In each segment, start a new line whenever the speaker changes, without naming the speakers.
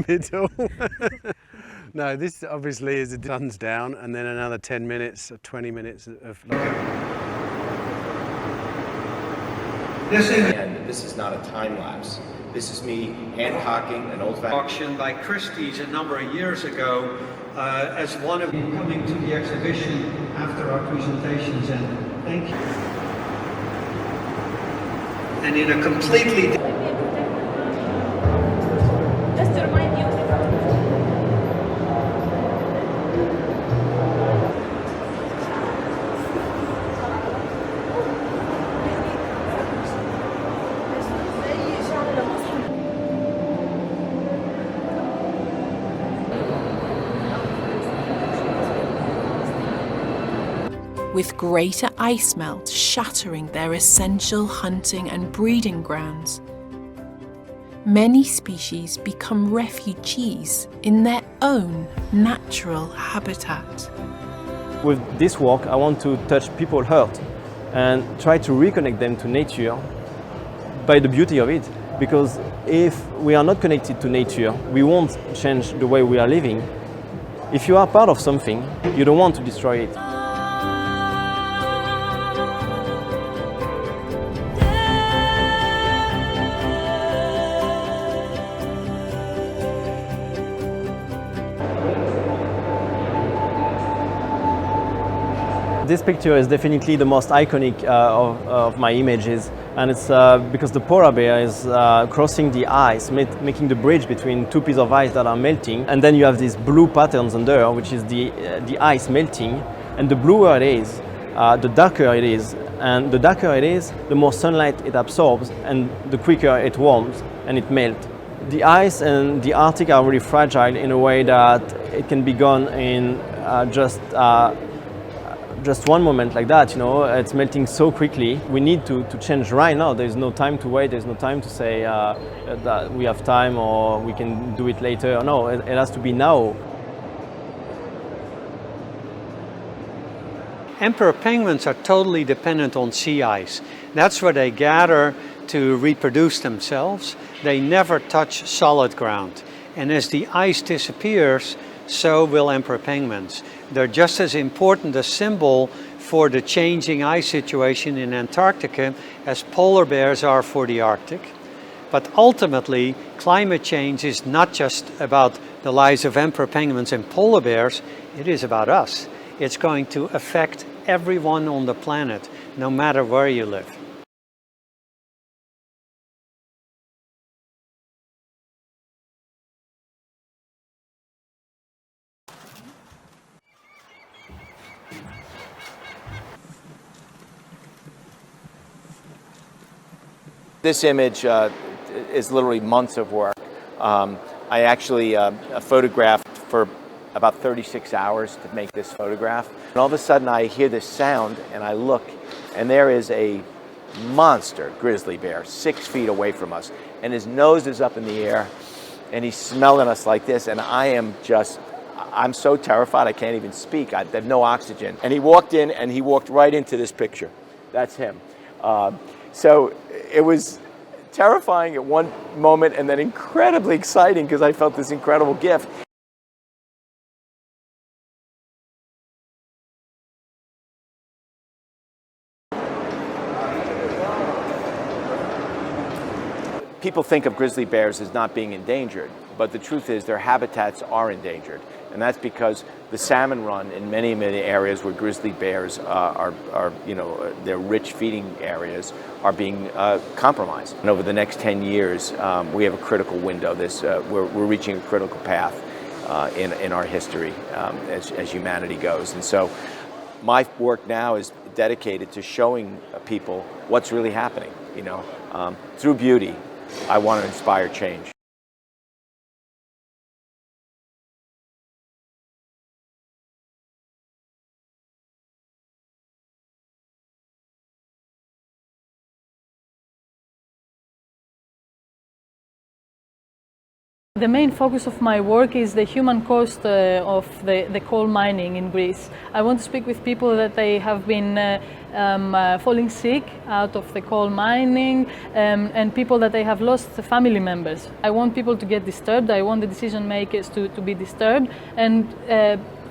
middle. No, this obviously is the sun's down, and then another 10 minutes or 20 minutes of
And this is not a time lapse. This is me hand-cocking an old-fashioned
auction by Christie's a number of years ago as one of you coming to the exhibition after our presentations, and thank you. And in a completely
just to remind you.
With greater ice melt shattering their essential hunting and breeding grounds, many species become refugees in their own natural habitat.
With this work, I want to touch people's heart and try to reconnect them to nature by the beauty of it. Because if we are not connected to nature, we won't change the way we are living. If you are part of something, you don't want to destroy it. This picture is definitely the most iconic of my images, and it's because the polar bear is crossing the ice, making the bridge between two pieces of ice that are melting, and then you have these blue patterns under, which is the ice melting, and the bluer it is, the darker it is, and the darker it is, the more sunlight it absorbs, and the quicker it warms and it melts. The ice and the Arctic are really fragile in a way that it can be gone in just one moment like that, you know. It's melting so quickly. We need to change right now. There's no time to wait. There's no time to say that we have time or we can do it later. No, it has to be now.
Emperor penguins are totally dependent on sea ice. That's where they gather to reproduce themselves. They never touch solid ground. And as the ice disappears, so will emperor penguins. They're just as important a symbol for the changing ice situation in Antarctica as polar bears are for the Arctic. But ultimately, climate change is not just about the lives of emperor penguins and polar bears, it is about us. It's going to affect everyone on the planet, no matter where you live.
This image is literally months of work. I actually photographed for about 36 hours to make this photograph. And all of a sudden I hear this sound and I look, and there is a monster grizzly bear 6 feet away from us. And his nose is up in the air and he's smelling us like this. And I'm so terrified I can't even speak. I have no oxygen. And he walked in and he walked right into this picture. That's him. So it was terrifying at one moment and then incredibly exciting because I felt this incredible gift. People think of grizzly bears as not being endangered, but the truth is their habitats are endangered. And that's because the salmon run in many areas where grizzly bears their rich feeding areas are being compromised. And over the next 10 years, we have a critical window. We're reaching a critical path in our history as humanity goes. And so my work now is dedicated to showing people what's really happening, through beauty. I want to inspire change.
The main focus of my work is the human cost of the coal mining in Greece. I want to speak with people that they have been falling sick out of the coal mining and people that they have lost family members. I want people to get disturbed. I want the decision makers to be disturbed and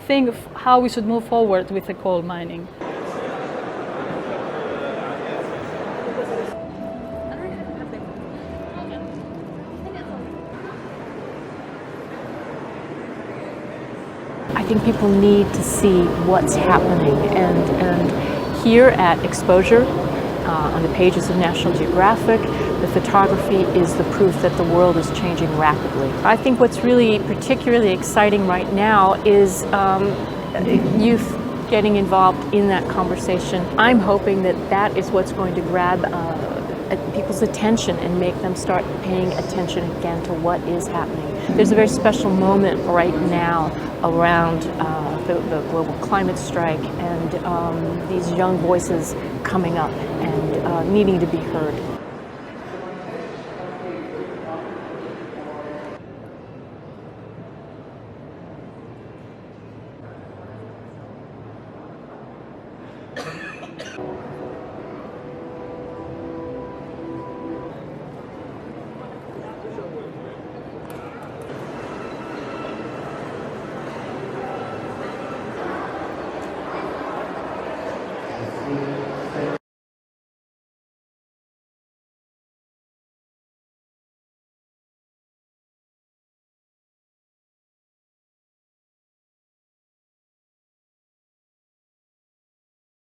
think of how we should move forward with the coal mining.
I think people need to see what's happening, and here at Xposure, on the pages of National Geographic, the photography is the proof that the world is changing rapidly. I think what's really particularly exciting right now is youth getting involved in that conversation. I'm hoping that that is what's going to grab people's attention and make them start paying attention again to what is happening. There's a very special moment right now around the global climate strike and these young voices coming up and needing to be heard.